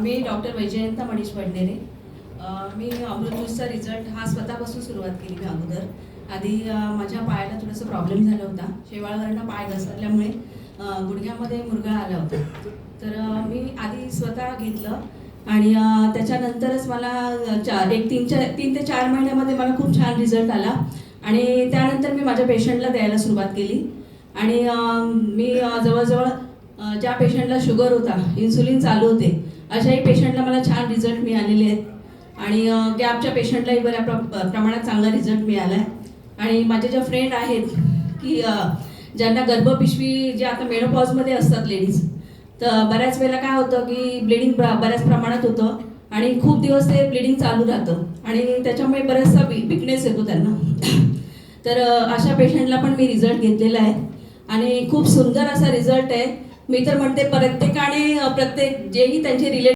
मी doctor Vaijayanta Manish Vadnere. मी अमृत ज्यूसचा result हा स्वतःपासून सुरुवात केली मी अगोदर. आधी माझ्या पायाला थोडासा प्रॉब्लेम झाला होता. शेवाळवरनं पाय घसरल्यामुळे गुडघ्यामध्ये मुरगा आला होता. तर मी आधी स्वतः घेतलं आणि त्याच्यानंतरच मला 3 ते 4 महिन्यामध्ये मला खूप छान रिझल्ट आला आणि त्यानंतर मी माझ्या पेशंटला द्यायला सुरुवात केली. आणि मी जवळजवळ ज्या पेशंटला शुगर होता, इन्सुलिन चालू होते, अशाही पेशंटला मला छान रिझल्ट मिळालेले आहेत. आणि गॅपच्या पेशंटलाही बऱ्या प्रमाणात चांगला रिझल्ट मिळाला आहे. आणि माझे ज्या फ्रेंड आहेत की ज्यांना गर्भपिशवी जे आता मेनोपॉजमध्ये असतात लेडीज, तर बऱ्याच वेळेला काय होतं की ब्लिडिंग बऱ्याच प्रमाणात होतं आणि खूप दिवस ते ब्लिडिंग चालू राहतं आणि त्याच्यामुळे बराचसा विकनेस येतो त्यांना. तर अशा पेशंटला पण मी रिझल्ट घेतलेला आहे आणि खूप सुंदर असा रिझल्ट आहे. मी तर म्हणते प्रत्येकाने जेही त्यांचे रिलेटेड